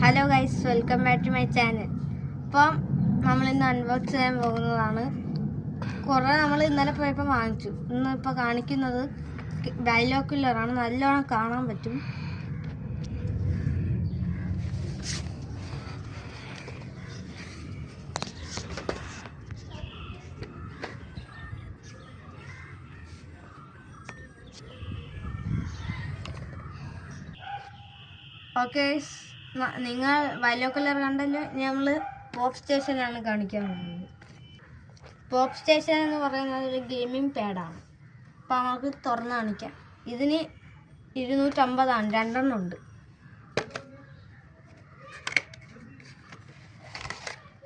Hello guys, welcome back to my channel. ഇപ്പം നമ്മളിന്ന് unbox ചെയ്യാൻ പോകുന്നതാണ്. കുറേ നമ്മൾ ഇന്നലെ പോയപ്പോൾ വാങ്ങിച്ചു. ഇന്നിപ്പോൾ കാണിക്കുന്നത് ബൈനോക്കുലറാണ്. നല്ലോണം കാണാൻ പറ്റും. ഓക്കെ, നിങ്ങൾ ബൈനോക്കുലർ കണ്ടല്ലോ. നമ്മൾ പോപ്പ് സ്റ്റേഷനാണ് കാണിക്കാൻ പോകുന്നത്. പോപ്പ് സ്റ്റേഷൻ എന്ന് പറയുന്നത് ഒരു ഗെയിമിംഗ് പാഡാണ്. അപ്പോൾ നമുക്ക് തുറന്ന് കാണിക്കാം. ഇതിന് 250 രണ്ടെണ്ണം ഉണ്ട്.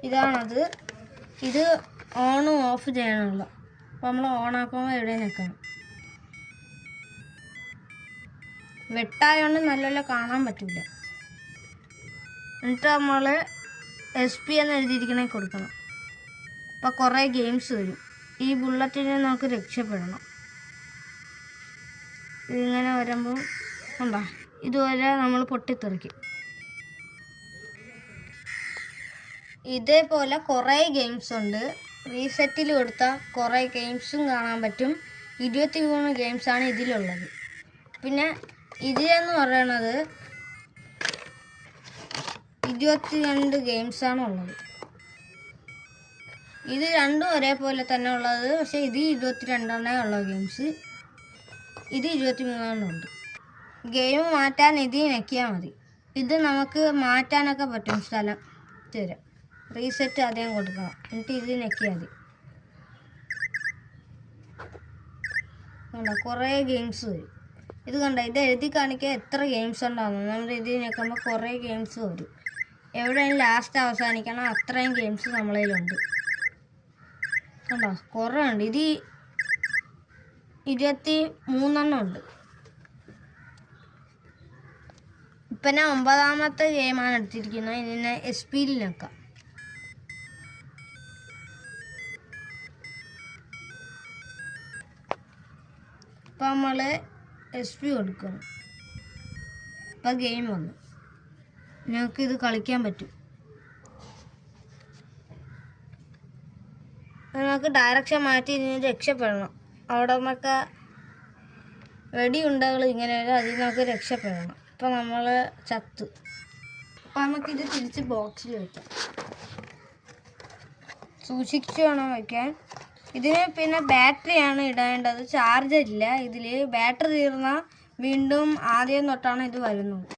ഇതാണത്. ഇത് ഓണും ഓഫ് ചെയ്യാനുള്ള. അപ്പോൾ നമ്മൾ ഓണാക്കുമ്പോൾ എവിടെ നിൽക്കണം. വെട്ടായോണ്ട് നല്ലപോലെ കാണാൻ പറ്റില്ല. എന്നിട്ട് നമ്മൾ SP എന്ന് എഴുതിയിരിക്കണേ കൊടുക്കണം. അപ്പോൾ കുറേ ഗെയിംസ് വരും. ഈ ബുള്ളറ്റിനെ നമുക്ക് രക്ഷപ്പെടണം. ഇതിങ്ങനെ വരുമ്പോൾ ഉണ്ടോ, ഇതുവരെ നമ്മൾ പൊട്ടിത്തെറിക്കും. ഇതേപോലെ കുറേ ഗെയിംസ് ഉണ്ട്. റീസെറ്റിൽ കൊടുത്താൽ കുറേ ഗെയിംസും കാണാൻ പറ്റും. 23 ഗെയിംസാണ് ഇതിലുള്ളത്. പിന്നെ ഇതിലെന്ന് പറയണത് 22 ഗെയിംസാണ് ഉള്ളത്. ഇത് രണ്ടും ഒരേപോലെ തന്നെ ഉള്ളത്. പക്ഷേ ഇത് 22 ഉള്ള ഗെയിംസ്, ഇത് 23 ഉണ്ട്. ഗെയിം മാറ്റാൻ ഇത് ഞെക്കിയാൽ മതി. ഇത് നമുക്ക് മാറ്റാനൊക്കെ പറ്റും. സ്ഥലം തരാം. റീസെറ്റ് ആദ്യം കൊടുക്കണം, എന്നിട്ട് ഇത് ഞെക്കിയാൽ മതി. കുറേ ഗെയിംസ് വരും. ഇത് കണ്ട, ഇത് എഴുതി കാണിക്കാൻ എത്ര ഗെയിംസ് ഉണ്ടാകുന്നു. നമ്മൾ ഇത് ഞെക്കുമ്പോൾ കുറേ ഗെയിംസ് വരും. എവിടെയും ലാസ്റ്റ് അവസാനിക്കണം അത്രയും ഗെയിംസ് നമ്മളതിലുണ്ട്. കണ്ടോ, കുറേ ഉണ്ട്. ഇത് 23 ഉണ്ട്. ഇപ്പം ഞാൻ 9ാമത്തെ ഗെയിമാണ് എടുത്തിരിക്കുന്നത്. ഇതിനെ SP-യിൽ നിൽക്കാം. ഇപ്പം നമ്മൾ SP കൊടുക്കണം. ഇപ്പം ഗെയിം വന്നു. ഞങ്ങൾക്കിത് കളിക്കാൻ പറ്റും. നമുക്ക് ഡയറക്ഷൻ മാറ്റി ഇതിന് രക്ഷപ്പെടണം. അവിടെ നമുക്ക് വെടിയുണ്ടകൾ ഇങ്ങനെ വരും. അതിൽ നമുക്ക് രക്ഷപ്പെടണം. ഇപ്പം നമ്മൾ ചത്തു. അപ്പം നമുക്കിത് തിരിച്ച് ബോക്സിൽ വയ്ക്കാം. സൂക്ഷിച്ച് വേണം വയ്ക്കാൻ. ഇതിന് പിന്നെ ബാറ്ററിയാണ് ഇടേണ്ടത്. ചാർജർ ഇല്ല ഇതിൽ. ബാറ്ററി തീർന്നാൽ വീണ്ടും ആദ്യം തൊട്ടാണ് ഇത് വരുന്നത്.